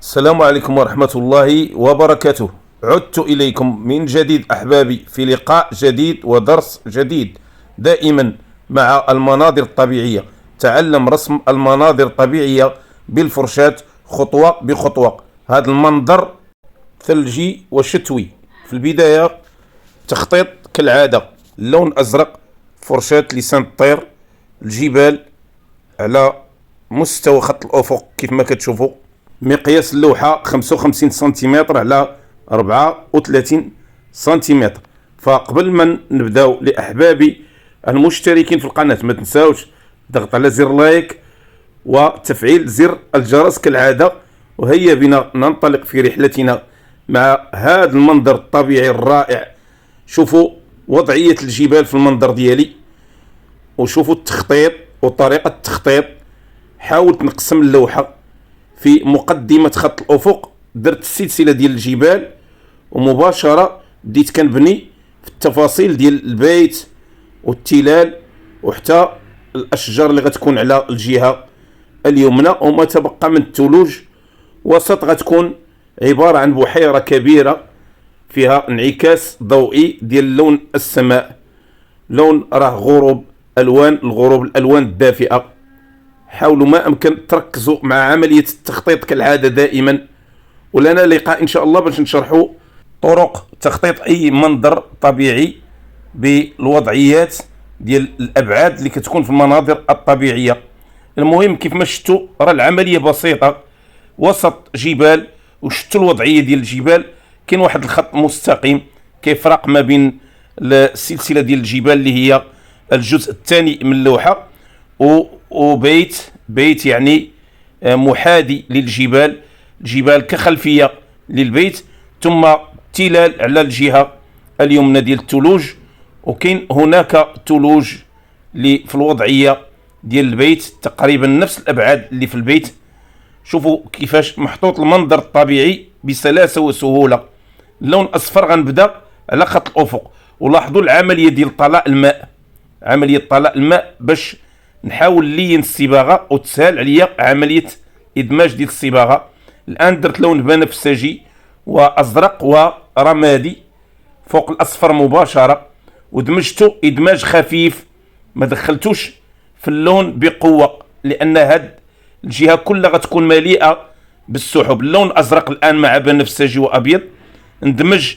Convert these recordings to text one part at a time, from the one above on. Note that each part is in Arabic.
السلام عليكم ورحمة الله وبركاته. عدت إليكم من جديد أحبابي في لقاء جديد ودرس جديد دائما مع المناظر الطبيعية. تعلم رسم المناظر الطبيعية بالفرشاة خطوة بخطوة. هذا المنظر ثلجي وشتوي. في البداية تخطيط كالعادة، اللون أزرق، فرشاة لسان الطير، الجبال على مستوى خط الأفق كيف ما كتشوفوا. مقياس اللوحة 55 سنتيمتر على 34 سنتيمتر. فقبل ما نبداو لأحبابي المشتركين في القناة ما تنساوش ضغط على زر لايك وتفعيل زر الجرس كالعادة. وهيا بنا ننطلق في رحلتنا مع هذا المنظر الطبيعي الرائع. شوفوا وضعية الجبال في المنظر ديالي، وشوفوا التخطيط وطريقة التخطيط. حاولت نقسم اللوحة في مقدمة خط الأفق، درت السلسلة ديال الجبال ومباشرة بديت كنبني في التفاصيل ديال البيت والتلال وحتى الأشجار اللي غتكون على الجهة اليمنى، وما تبقى من الثلوج. وسط غتكون عبارة عن بحيرة كبيرة فيها انعكاس ضوئي ديال لون السماء. لون راه غروب الألوان، الغروب الألوان الدافئة. حاولوا ما أمكن تركزوا مع عملية التخطيط كالعادة دائما، ولنا لقاء إن شاء الله باش نشرحوا طرق تخطيط أي منظر طبيعي بالوضعيات ديال الأبعاد اللي كتكون في المناظر الطبيعية. المهم كيف ما شفتوا راه العملية بسيطة. وسط جبال وشفتوا الوضعية ديال الجبال، كاين واحد الخط مستقيم كيفرق ما بين السلسلة ديال الجبال اللي هي الجزء الثاني من اللوحة وبيت يعني محاذي للجبال، الجبال كخلفية للبيت، ثم تلال على الجهة اليمنى ديال الثلوج، وكاين هناك ثلوج اللي في الوضعية ديال البيت تقريبا نفس الأبعاد اللي في البيت. شوفوا كيفاش محطوط المنظر الطبيعي بسلاسة وسهولة. اللون أصفر غنبدا على خط الأفق، ولاحظوا العملية ديال طلاء الماء، عملية طلاء الماء باش نحاول لين الصباغه وتسهل عليا عمليه ادماج ديال الصباغه. الان درت لون بنفسجي وازرق ورمادي فوق الاصفر مباشره، ودمجته ادماج خفيف، ما دخلتوش في اللون بقوه لان هاد الجهه كلها غتكون مليئه بالسحب. اللون ازرق الان مع بنفسجي وابيض ندمج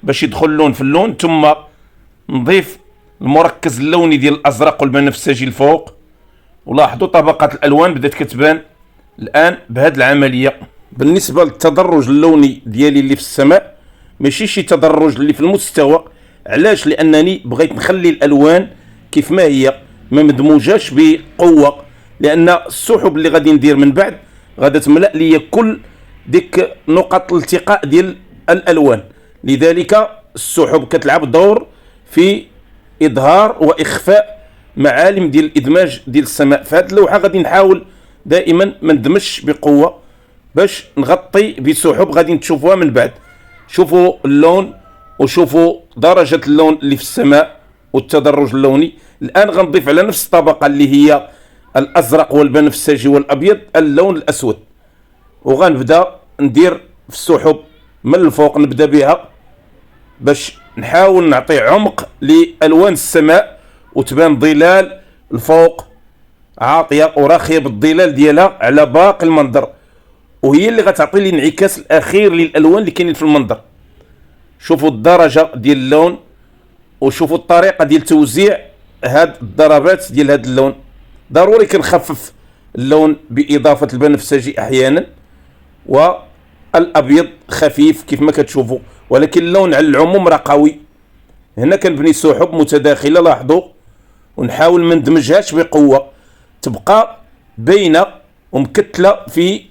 باش يدخل اللون في اللون، ثم نضيف المركز اللوني ديال الازرق والبنفسجي الفوق. ولاحظوا طبقات الالوان بدات كتبان الان بهذه العمليه. بالنسبه للتدرج اللوني ديالي اللي في السماء ماشي شي تدرج اللي في المستوى. علاش؟ لانني بغيت نخلي الالوان كيف ما هي، ما مدموجاش بقوه، لان السحب اللي غادي ندير من بعد غادا تملا لي كل ديك نقط الالتقاء ديال الالوان. لذلك السحب كتلعب دور في اظهار واخفاء معالم ديال الادماج ديال السماء. في هذه اللوحه غادي نحاول دائما ما ندمجش بقوه باش نغطي بسحب غادي تشوفوها من بعد. شوفوا اللون وشوفوا درجه اللون اللي في السماء والتدرج اللوني. الان غنضيف على نفس الطبقه اللي هي الازرق والبنفسجي والابيض اللون الاسود، وغنبدا ندير في السحب من الفوق. نبدا بها باش نحاول نعطي عمق لالوان السماء وتبان ظلال الفوق عاطيه وراخيه بالظلال ديالها على باقي المنظر، وهي اللي غتعطي لي الانعكاس الاخير للالوان اللي كاينين في المنظر. شوفوا الدرجه ديال اللون وشوفوا الطريقه ديال توزيع هاد الضربات ديال هاد اللون. ضروري كنخفف اللون باضافه البنفسجي احيانا والابيض خفيف كيف ما كتشوفوا، ولكن اللون على العموم راه قوي. هنا كنبني سحب متداخله لاحظوا، ونحاول ما ندمجهاش بقوه، تبقى باينه ومكتله في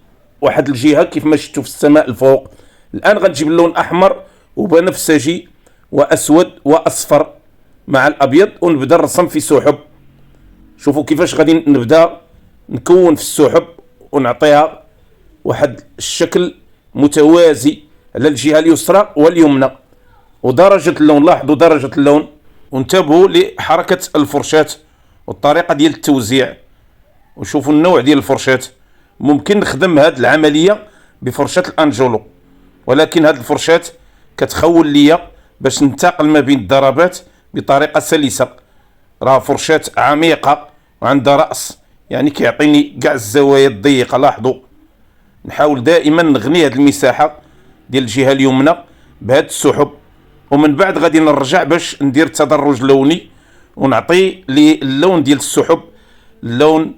واحد الجهه كيف ما شفتوا في السماء الفوق. الان غنجيب اللون احمر وبنفسجي واسود واصفر مع الابيض ونبدا نرسم في سحب. شوفوا كيفاش غادي نبدا نكون في السحب ونعطيها واحد الشكل متوازي على الجهه اليسرى واليمنى. ودرجه اللون، لاحظوا درجه اللون، وانتبهوا لحركه الفرشاه والطريقه ديال التوزيع، وشوفوا النوع ديال الفرشاه. ممكن نخدم هذه العمليه بفرشاة الانجولو، ولكن هذه الفرشاة كتخول ليا باش ننتقل ما بين الضربات بطريقة سلسة. راه فرشاة عميقة وعندها رأس، يعني كيعطيني كاع الزوايا الضيقة. لاحظوا، نحاول دائما نغني هذه المساحة ديال الجهة اليمنى بهذا السحب، ومن بعد غادي نرجع باش ندير تدرج لوني ونعطي اللون ديال السحب اللون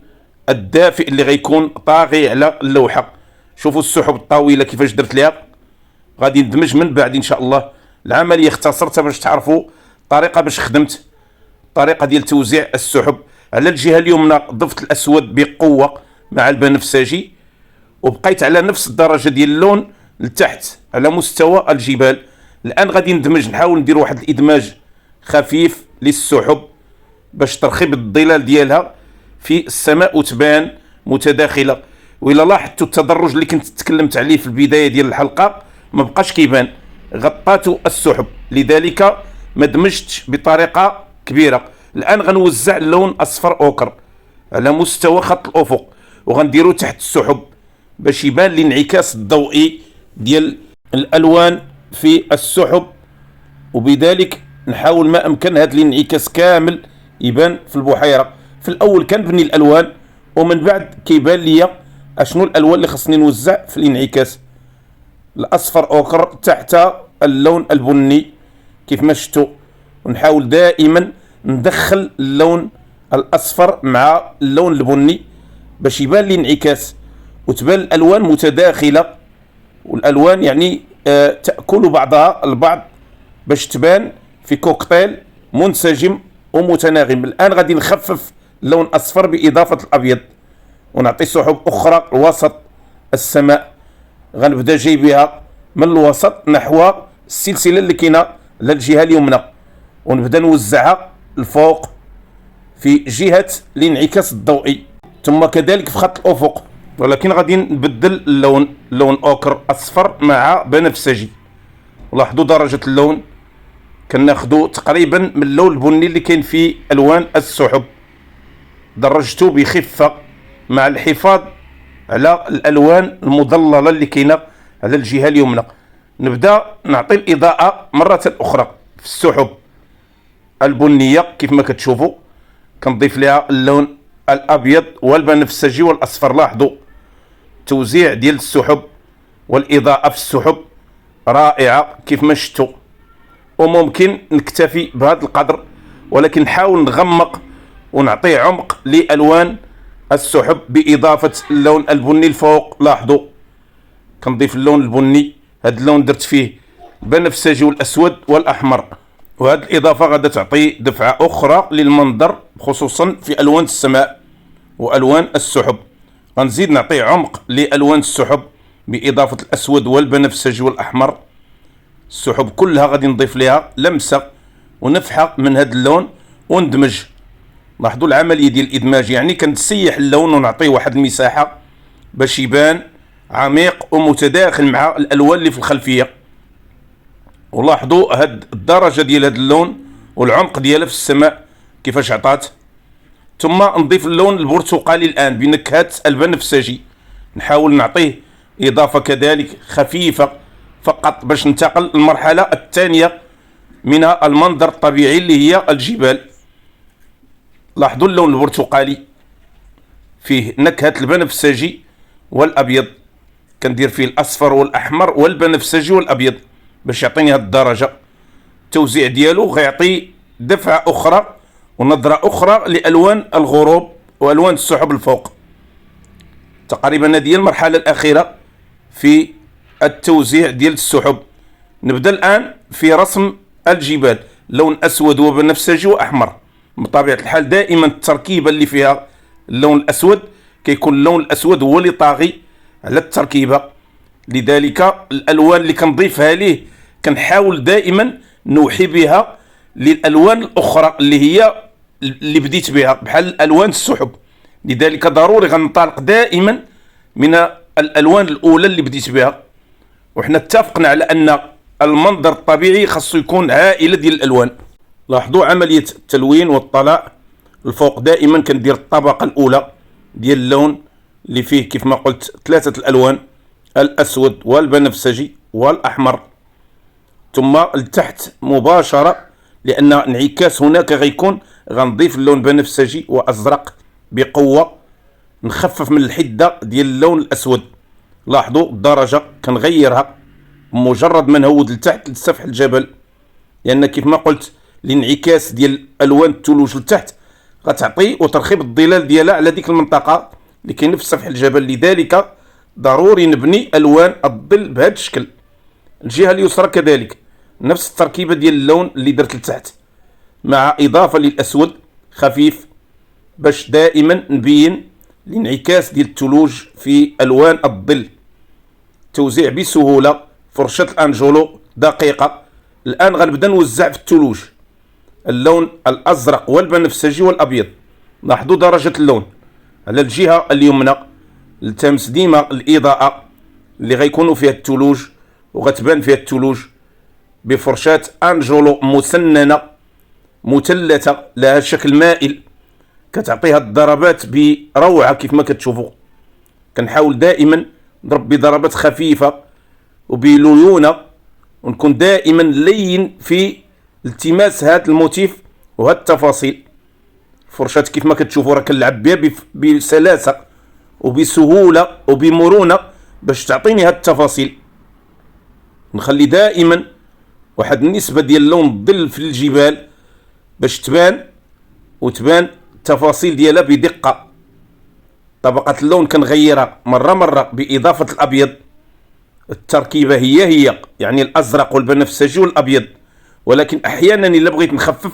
الدافئ اللي غيكون طاغي على اللوحة. شوفوا السحب الطويلة كيفاش درت ليها. غادي ندمج من بعد ان شاء الله. العملية اختصرتها باش تعرفوا الطريقة باش خدمت، الطريقة ديال توزيع السحب. على الجهة اليمنى ضفت الأسود بقوة مع البنفسجي، وبقيت على نفس الدرجة ديال اللون لتحت على مستوى الجبال. الآن غادي ندمج، نحاول ندير واحد الإدماج خفيف للسحب باش ترخيب الظلال ديالها في السماء وتبان متداخلة. وإلا لاحظتوا التدرج اللي كنت تكلمت عليه في البداية ديال الحلقة ما بقاش كيبان، غطاتو السحب، لذلك ما دمجتش بطريقة كبيرة. الآن غنوزع اللون أصفر أوكر على مستوى خط الأفق، وغنديرو تحت السحب باش يبان الانعكاس الضوئي ديال الألوان في السحب، وبذلك نحاول ما أمكن هذا الانعكاس كامل يبان في البحيرة. في الأول كنبني الألوان ومن بعد كيبان ليا اشنو الألوان اللي خصني نوزع في الانعكاس. الأصفر أوكر تحت اللون البني كيف ما شفتوا، ونحاول دائما ندخل اللون الأصفر مع اللون البني باش يبان الانعكاس وتبان الألوان متداخلة، والألوان يعني تأكل بعضها البعض باش تبان في كوكتيل منسجم ومتناغم. الآن غادي نخفف اللون الأصفر بإضافة الأبيض ونعطي سحب أخرى وسط السماء. غنبدا جاي بها من الوسط نحو السلسلة اللي كاينة على الجهة اليمنى، ونبدا نوزعها الفوق في جهة الانعكاس الضوئي، ثم كذلك في خط الأفق. ولكن غادي نبدل اللون، لون أوكر أصفر مع بنفسجي. لاحظوا درجة اللون كناخدو تقريبا من اللون البني اللي كاين في ألوان السحب، درجته بخفة مع الحفاظ على الألوان المظللة اللي كاينة على الجهة اليمنى. نبدا نعطي الإضاءة مرة أخرى في السحب البنية كيف ما كتشوفوا، كنضيف لها اللون الأبيض والبنفسجي والأصفر. لاحظوا توزيع ديال السحب والإضاءة في السحب رائعة كيف ما شفتوا، وممكن نكتفي بهذا القدر، ولكن نحاول نغمق ونعطي عمق لألوان السحب بإضافة اللون البني الفوق. لاحظوا كنضيف اللون البني، هذا اللون درت فيه البنفسجي والأسود والأحمر، وهذه الإضافة غادي تعطي دفعة أخرى للمنظر خصوصا في ألوان السماء وألوان السحب. غنزيد نعطي عمق لألوان السحب بإضافة الأسود والبنفسجي والأحمر. السحب كلها غادي نضيف لها لمسة ونفحة من هذا اللون وندمج. لاحظوا العملية ديال الإدماج، يعني كنسيح اللون ونعطيه واحد المساحة باش يبان عميق ومتداخل مع الألوان اللي في الخلفية. ولاحظوا هاد الدرجة ديال هاد اللون والعمق ديالها في السماء كيفاش عطات. ثم نضيف اللون البرتقالي الآن بنكهة البنفسجي، نحاول نعطيه إضافة كذلك خفيفة فقط باش ننتقل للمرحلة الثانية من المنظر الطبيعي اللي هي الجبال. لاحظوا اللون البرتقالي فيه نكهة البنفسجي والأبيض، كندير فيه الأصفر والأحمر والبنفسجي والأبيض باش يعطيني هذه الدرجة. التوزيع ديالو غيعطي دفعة أخرى ونظرة أخرى لألوان الغروب وألوان السحب الفوق. تقريبا هذه هي المرحلة الأخيرة في التوزيع ديال السحب. نبدأ الآن في رسم الجبال، لون أسود وبنفسجي وأحمر. بطبيعة الحال دائما التركيبة اللي فيها اللون الأسود كيكون اللون الأسود هو اللي طاغي على التركيبة، لذلك الألوان اللي كنضيفها ليه كنحاول دائما نوحي بها للألوان الأخرى اللي هي اللي بديت بها بحال ألوان السحب. لذلك ضروري غننطلق دائما من الألوان الأولى اللي بديت بها، وحنا اتفقنا على أن المنظر الطبيعي خاصو يكون عائلة ديال الألوان. لاحظوا عملية التلوين والطلاء الفوق، دائما كندير الطبقة الأولى ديال اللون اللي فيه كيف ما قلت ثلاثة الألوان، الأسود والبنفسجي والأحمر، ثم لتحت مباشرة لأن انعكاس هناك غيكون غنضيف اللون بنفسجي وأزرق بقوة، نخفف من الحدة ديال اللون الأسود. لاحظوا الدرجة كنغيرها مجرد ما نهود لتحت لسفح الجبل، لأن كيف ما قلت الانعكاس ديال ألوان الثلوج لتحت غتعطي وترخيب الظلال ديالها على ديك المنطقة اللي كاينه في سفح الجبل. لذلك ضروري نبني ألوان الظل بهذا الشكل. الجهة اليسرى كذلك نفس التركيبة ديال اللون اللي درت لتحت، مع إضافة للأسود خفيف باش دائما نبين الانعكاس ديال الثلوج في ألوان الظل. توزيع بسهولة، فرشة الأنجولو دقيقة. الآن غنبدا نوزع في الثلوج اللون الأزرق والبنفسجي والأبيض. لاحظوا درجة اللون على الجهة اليمنى، التمس ديما الإضاءة اللي غيكونوا فيها الثلوج وغتبان فيها الثلوج بفرشاة أنجولو مسننة مثلثة لها شكل مائل، كتعطيها الضربات بروعة كيف ما كتشوفوا. كنحاول دائما نضرب بضربات خفيفة وبليونة، ونكون دائما لين في التماس هذا الموتيف وهذه التفاصيل. فرشاة كيف ما كتشوفوا راه كنلعب بها بسلاسة وبسهولة وبمرونة باش تعطيني هذه التفاصيل. نخلي دائما واحد النسبة ديال لون الظل في الجبال باش تبان وتبان التفاصيل ديالها بدقة. طبقة اللون كنغيرها مرة بإضافة الأبيض. التركيبة هي يعني الأزرق والبنفسجي والأبيض، ولكن أحيانا إلا بغيت نخفف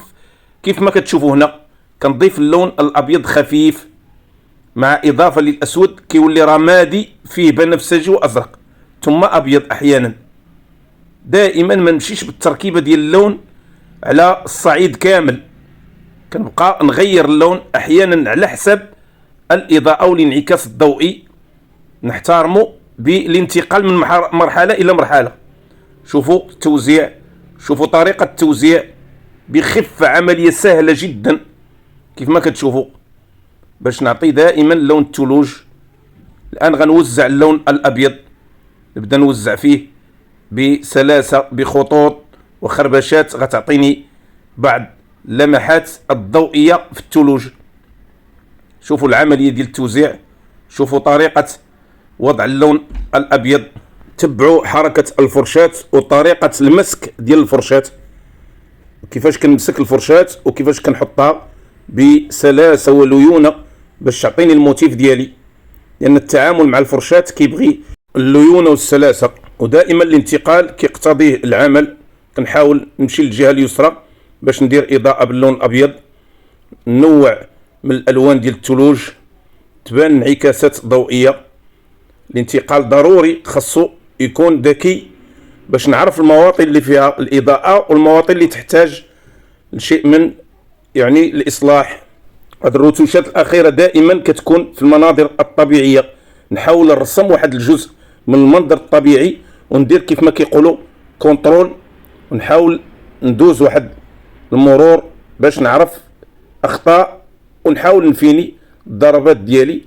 كيف ما كتشوفوا هنا كنضيف اللون الأبيض خفيف مع إضافة للأسود، كيولي رمادي فيه بنفسجي وأزرق ثم أبيض. أحيانا دائما ما نمشيش بالتركيبة ديال اللون على الصعيد كامل، كنبقى نغير اللون أحيانا على حسب الإضاءة والانعكاس الضوئي، نحترمه بالانتقال من مرحلة إلى مرحلة. شوفوا التوزيع، شوفوا طريقة التوزيع بخفة، عملية سهلة جدا كيف ما كتشوفوا باش نعطي دائما لون الثلوج. الآن غنوزع اللون الأبيض، نبدأ نوزع فيه بسلاسة بخطوط وخربشات غتعطيني بعض اللمحات الضوئية في الثلوج. شوفوا العملية ديال التوزيع، شوفوا طريقة وضع اللون الأبيض، تبعوا حركة الفرشاة وطريقة المسك ديال الفرشاة، كيفاش كنمسك الفرشاة وكيفاش كنحطها بسلاسة وليونة باش تعطيني الموتيف ديالي، لأن التعامل مع الفرشاة كيبغي الليونة والسلاسة، ودائما الانتقال كيقتضيه العمل. كنحاول نمشي للجهة اليسرى باش ندير إضاءة باللون الأبيض، نوع من الألوان ديال الثلوج تبان انعكاسات ضوئية. الانتقال ضروري خاصو يكون ذكي باش نعرف المواطن اللي فيها الإضاءة والمواطن اللي تحتاج لشيء من يعني الإصلاح. هذه الرتوشات الأخيرة دائما كتكون في المناظر الطبيعية، نحاول نرسم واحد الجزء من المنظر الطبيعي وندير كيف ما كيقولوا كونترول، ونحاول ندوز واحد المرور باش نعرف أخطاء ونحاول نفيني الضربات ديالي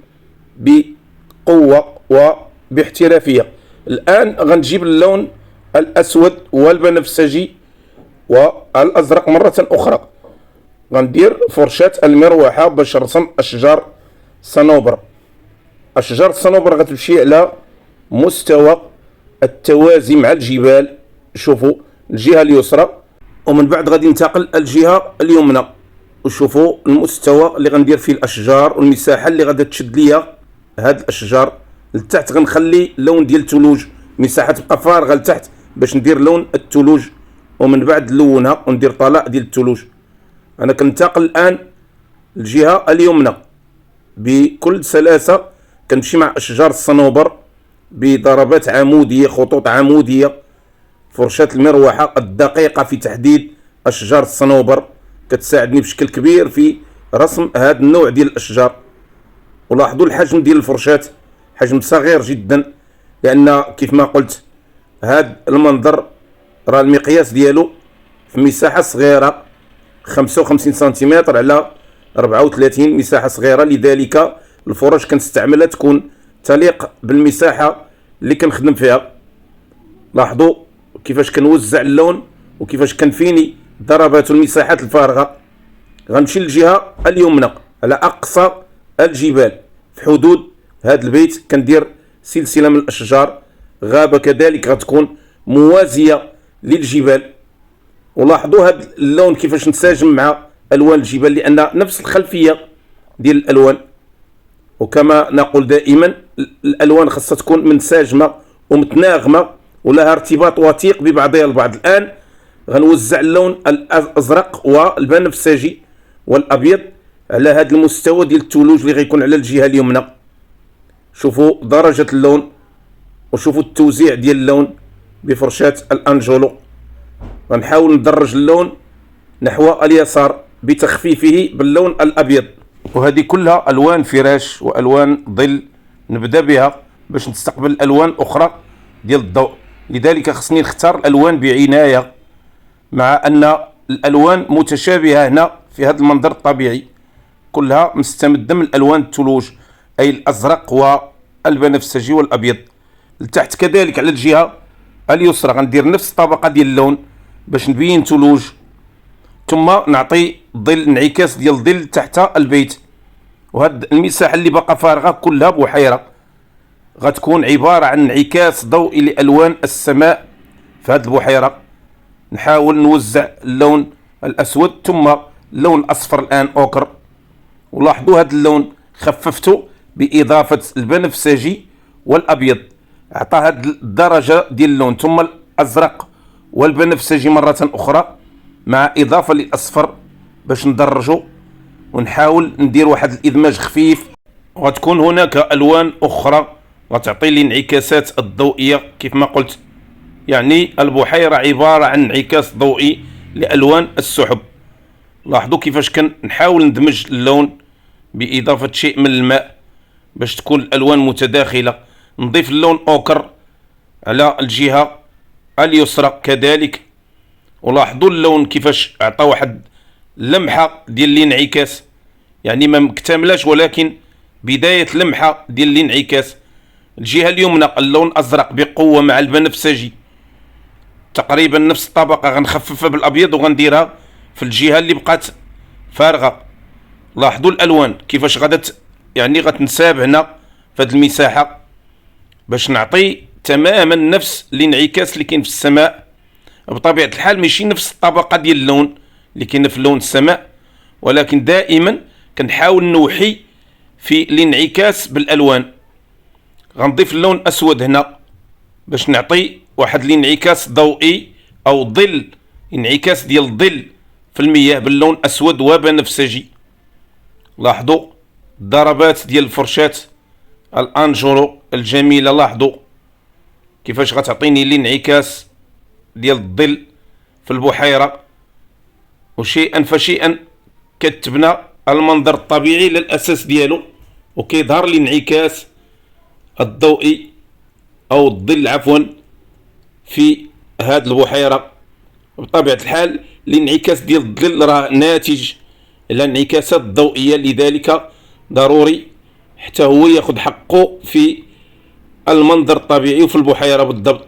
بقوة وباحترافية. الآن غنجيب اللون الأسود والبنفسجي والأزرق مرة أخرى، غندير فرشاة المروحة باش نرسم أشجار الصنوبر. أشجار الصنوبر غتمشي على مستوى التوازي مع الجبال. شوفوا الجهة اليسرى ومن بعد غادي ننتقل الجهة اليمنى، وشوفوا المستوى اللي غندير فيه الأشجار والمساحة اللي غادي تشد ليا هاد الأشجار. لتحت غنخلي اللون ديال الثلوج، مساحة تبقى فارغة لتحت باش ندير لون الثلوج، ومن بعد نلونها وندير طلاء ديال الثلوج. أنا كنتقل الآن الجهة اليمنى بكل سلاسة، كنمشي مع أشجار الصنوبر بضربات عمودية، خطوط عمودية. فرشاة المروحة الدقيقة في تحديد أشجار الصنوبر كتساعدني بشكل كبير في رسم هذا النوع ديال الأشجار. ولاحظوا الحجم ديال الفرشاة، حجم صغير جدا، لأن كيف ما قلت هذا المنظر راه المقياس ديالو في مساحة صغيرة 55 سنتيمتر على 34، مساحة صغيرة. لذلك الفرش كنستعملها تكون تليق بالمساحة اللي كنخدم فيها. لاحظوا كيفاش كنوزع اللون وكيفاش كنفيني ضربات المساحات الفارغه. غنمشي للجهه اليمنى على اقصى الجبال في حدود هذا البيت، كندير سلسله من الاشجار، غابه كذلك غتكون موازيه للجبال. ولاحظوا هذا اللون كيفاش نساجم مع الوان الجبال، لان نفس الخلفيه ديال الالوان. وكما نقول دائما الالوان خاصها تكون منسجمه ومتناغمه ولها ارتباط وثيق ببعضها البعض. الان غنوزع اللون الازرق والبنفسجي والابيض على هذا المستوى ديال الثلوج اللي غيكون على الجهه اليمنى. شوفوا درجه اللون وشوفوا التوزيع ديال اللون بفرشاه الانجولو. غنحاول ندرج اللون نحو اليسار بتخفيفه باللون الابيض. وهذه كلها الوان فراش والوان ظل نبدا بها باش نستقبل الوان اخرى ديال الضوء. لذلك خصني نختار الالوان بعنايه، مع ان الالوان متشابهه هنا في هذا المنظر الطبيعي، كلها مستمده من الالوان الثلوج، اي الازرق والبنفسجي والابيض. لتحت كذلك على الجهه اليسرى غندير نفس الطبقه ديال اللون باش نبين ثلوج، ثم نعطي ظل انعكاس ديال الظل تحت البيت. وهاد المساحه اللي باقا فارغه كلها بحيره غتكون عباره عن انعكاس ضوئي لالوان السماء في هاد البحيره. نحاول نوزع اللون الاسود ثم اللون الاصفر الان اوكر. ولاحظوا هذا اللون خففته باضافه البنفسجي والابيض، عطى هذه الدرجه ديال اللون، ثم الازرق والبنفسجي مره اخرى مع اضافه للاصفر باش ندرجه ونحاول ندير واحد الادماج خفيف. وغتكون هناك الوان اخرى غتعطي لي انعكاسات الضوئيه كيف ما قلت، يعني البحيره عباره عن انعكاس ضوئي لالوان السحب. لاحظوا كيفاش كنحاول ندمج اللون باضافه شيء من الماء باش تكون الالوان متداخله. نضيف اللون اوكر على الجهه اليسرى كذلك. ولاحظوا اللون كيفاش اعطى واحد لمحه ديال الانعكاس، يعني ما مكتملاش ولكن بدايه لمحه ديال الانعكاس. الجهه اليمنى اللون ازرق بقوه مع البنفسجي، تقريبا نفس الطبقه غنخففها بالابيض وغنديرها في الجهه اللي بقات فارغه. لاحظوا الالوان كيفاش يعني غتنساب هنا في هذه المساحه باش نعطي تماما نفس الانعكاس اللي كاين في السماء. بطبيعه الحال ماشي نفس الطبقه ديال اللون اللي كاينه في لون السماء، ولكن دائما كنحاول نوحي في الانعكاس بالالوان. غنضيف اللون اسود هنا باش نعطي واحد الانعكاس ضوئي او ظل، انعكاس ديال الظل في المياه باللون اسود وبنفسجي. لاحظوا الضربات ديال الفرشاة الانجولو الجميله، لاحظوا كيفاش غتعطيني الانعكاس ديال الظل في البحيره. وشيئا فشيئا كتبنى المنظر الطبيعي للاساس ديالو، وكيظهر الانعكاس الضوئي او الظل عفوا في هذه البحيره. بطبيعه الحال الانعكاس ديال الظل راه ناتج على الانعكاسات الضوئيه، لذلك ضروري حتى هو ياخذ حقه في المنظر الطبيعي وفي البحيره بالضبط.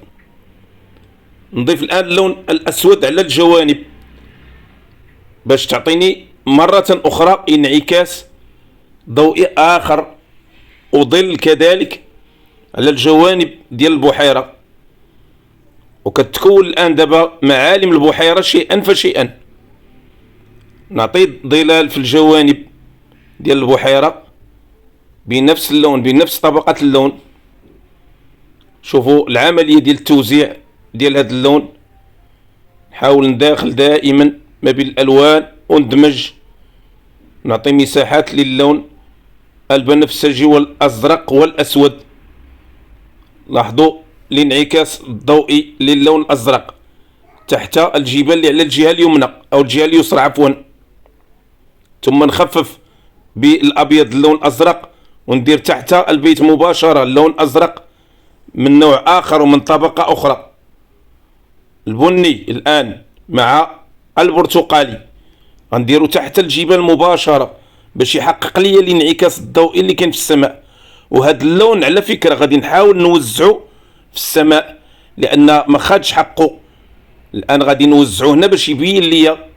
نضيف الان اللون الاسود على الجوانب باش تعطيني مره اخرى انعكاس ضوئي اخر وظل كذلك على الجوانب ديال البحيره. وكتكون الان دابا معالم البحيره شيئا فشيئا. نعطي ظلال في الجوانب ديال البحيره بنفس اللون بنفس طبقه اللون. شوفوا العمليه ديال التوزيع ديال هذا اللون، نحاول نداخل دائما ما بين الالوان وندمج، نعطي مساحات للون البنفسجي والازرق والاسود. لاحظوا الانعكاس الضوئي للون الازرق تحت الجبال اللي على الجهه اليمنى او الجهه اليسرى عفوا، ثم نخفف بالابيض اللون الازرق وندير تحت البيت مباشره اللون ازرق من نوع اخر ومن طبقه اخرى. البني الان مع البرتقالي غنديرو تحت الجبال مباشره باش يحقق لي الانعكاس الضوئي اللي كاين في السماء. وهذا اللون على فكره غادي نحاول نوزعو في السماء، لان ما خدش حقه. الان غادي نوزعوه هنا باش يبين لي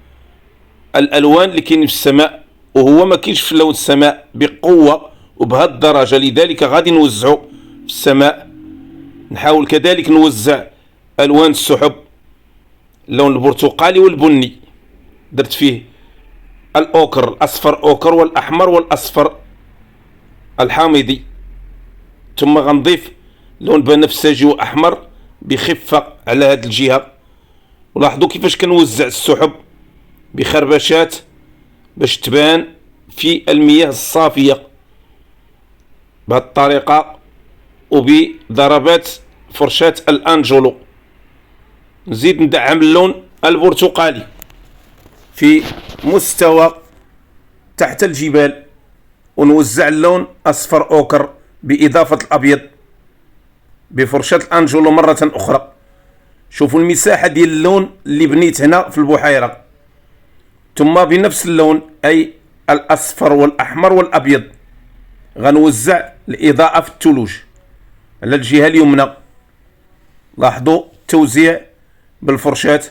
الالوان اللي كاينين في السماء، وهو ما كاينش في لون السماء بقوه وبهذه الدرجه، لذلك غادي نوزعو في السماء. نحاول كذلك نوزع الوان السحب، اللون البرتقالي والبني، درت فيه الاوكر، الاصفر اوكر، والاحمر والاصفر الحامضي، ثم غنضيف لون بنفسجي واحمر بخفه على هذه الجهه. ولاحظوا كيفاش كنوزع السحب بخربشات باش تبان في المياه الصافيه بهذه الطريقه، وبضربات فرشاة الانجلو. نزيد ندعم اللون البرتقالي في مستوى تحت الجبال، ونوزع اللون اصفر اوكر باضافه الابيض بفرشاة الانجلو مره اخرى. شوفوا المساحه ديال اللون اللي بنيت هنا في البحيره، ثم بنفس اللون اي الاصفر والاحمر والابيض غنوزع الاضاءه في الثلوج على الجهه اليمنى. لاحظوا التوزيع بالفرشاة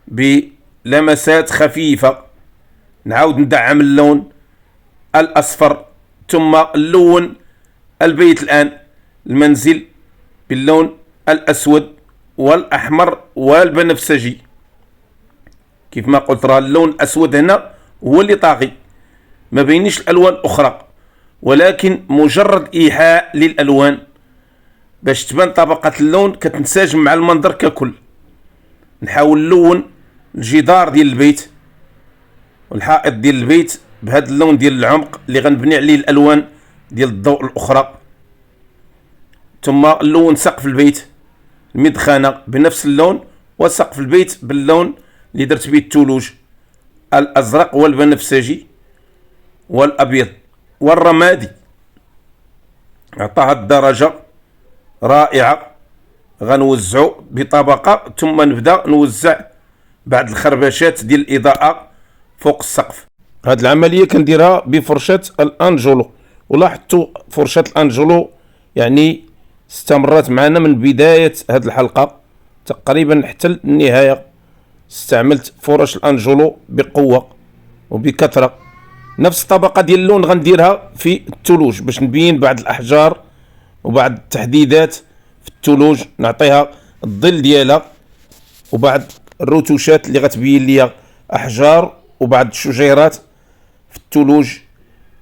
بلمسات خفيفه. نعاود ندعم اللون الاصفر، ثم نلون البيت الان المنزل باللون الاسود والاحمر والبنفسجي. كيف ما قلت راه اللون الاسود هنا هو اللي طاغي، ما بينيش الالوان الاخرى، ولكن مجرد ايحاء للالوان باش تبان طبقه اللون كتنسجم مع المنظر ككل. نحاول نلون الجدار ديال البيت والحائط ديال البيت بهذا اللون ديال العمق اللي غنبني عليه الالوان ديال الضوء الاخرى. ثم نلون سقف البيت، المدخنه بنفس اللون، وسقف البيت باللون اللي درت به الثلوج الازرق والبنفسجي والابيض والرمادي. عطاها الدرجه رائعه. غنوزعو بطبقه، ثم نبدا نوزع بعض الخربشات ديال الاضاءه فوق السقف. هاد العمليه كنديرها بفرشه الانجلو، ولاحظتوا فرشه الانجلو يعني استمرت معنا من بدايه هاد الحلقه تقريبا حتى النهايه. استعملت فرش الانجلو بقوه وبكثره. نفس الطبقه ديال اللون غنديرها في الثلوج باش نبين بعض الاحجار وبعض التحديدات في الثلوج، نعطيها الظل ديالها وبعض الرتوشات اللي غتبين لي احجار وبعض الشجيرات في الثلوج.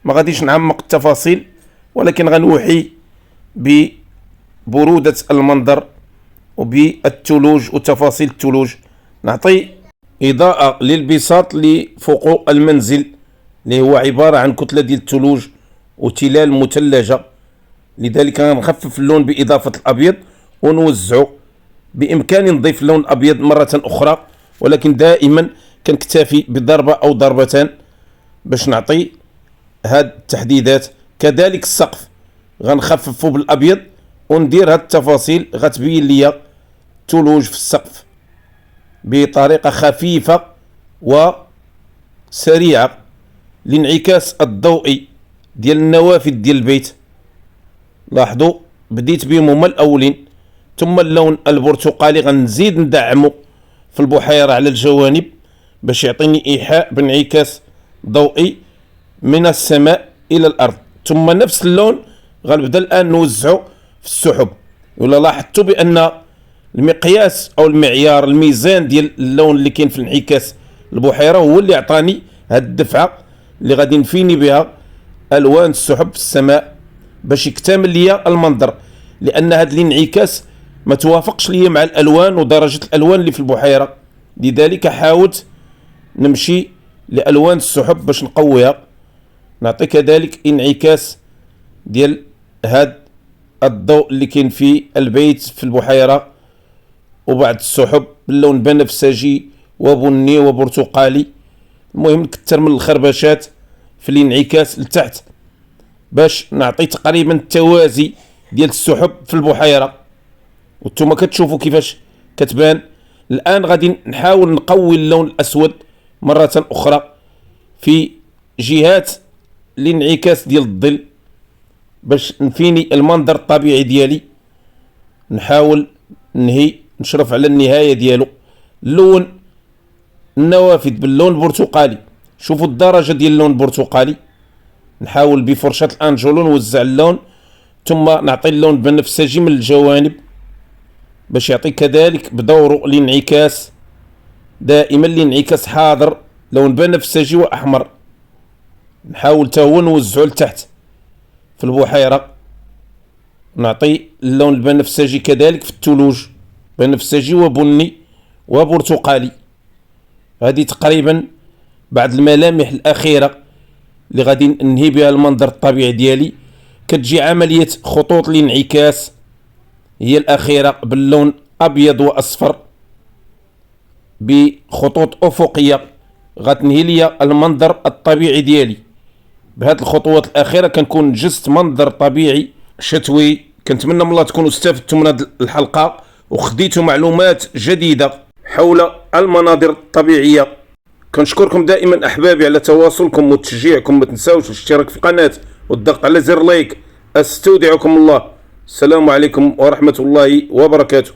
ما غاديش نعمق التفاصيل، ولكن غنوحي ببرودة المنظر وبالثلوج وتفاصيل الثلوج. نعطي إضاءة للبساط اللي فوق المنزل اللي هو عبارة عن كتلة ديال الثلوج وتلال مثلجة، لذلك غنخفف اللون بإضافة الأبيض ونوزعه. بإمكاني نضيف اللون الأبيض مرة أخرى، ولكن دائما كنكتفي بضربة أو ضربتان باش نعطي هاد التحديدات. كذلك السقف غنخففه بالأبيض وندير هاد التفاصيل غتبين لي ثلوج في السقف بطريقة خفيفة وسريعة لانعكاس الضوئي ديال النوافذ ديال البيت. لاحظوا بديت بهم هما الاولين، ثم اللون البرتقالي غنزيد ندعمه في البحيرة على الجوانب باش يعطيني ايحاء بانعكاس ضوئي من السماء الى الارض. ثم نفس اللون غنبدا الان نوزعه في السحب. ولا لاحظتوا بان المقياس او المعيار الميزان ديال اللون اللي كاين في انعكاس البحيرة هو اللي عطاني هاد الدفعة اللي غادي نفيني بها الوان السحب في السماء باش يكتمل لي المنظر، لان هاد الانعكاس ما توافقش لي مع الالوان ودرجة الالوان اللي في البحيرة. لذلك حاولت نمشي لالوان السحب باش نقويها. نعطي كذلك انعكاس ديال هاد الضوء اللي كاين في البيت في البحيرة وبعض السحب باللون بنفسجي وبني وبرتقالي. المهم نكتر من الخربشات في الانعكاس لتحت باش نعطي تقريبا التوازي ديال السحب في البحيرة. وانتم كتشوفوا كيفاش كتبان. الان غادي نحاول نقوي اللون الاسود مرة اخرى في جهات الانعكاس ديال الظل باش نفيني المنظر الطبيعي ديالي. نحاول نشرف على النهاية ديالو. اللون النوافذ باللون البرتقالي، شوفوا الدرجة ديال اللون البرتقالي. نحاول بفرشاة الانجلو نوزع اللون، ثم نعطي اللون بنفسجي من الجوانب باش يعطي كذلك بدوره الانعكاس. دائما الانعكاس حاضر، لون بنفسجي واحمر. نحاول تا هو نوزعو لتحت في البحيرة. نعطي اللون البنفسجي كذلك في الثلوج، بنفسجي وبني وبرتقالي. هذه تقريبا بعض الملامح الأخيرة اللي غادي ننهي بها المنظر الطبيعي ديالي. كتجي عملية خطوط الانعكاس هي الأخيرة باللون أبيض وأصفر بخطوط أفقية، غتنهي لي المنظر الطبيعي ديالي. بهذه الخطوات الأخيرة كنكون نجزت منظر طبيعي شتوي. كنتمنى من الله تكونوا استفدتوا من هذه الحلقة وخديتوا معلومات جديدة حول المناظر الطبيعية. كنشكركم دائما أحبابي على تواصلكم وتشجيعكم. ما تنساوش الاشتراك في القناة والضغط على زر لايك. استودعكم الله. السلام عليكم ورحمة الله وبركاته.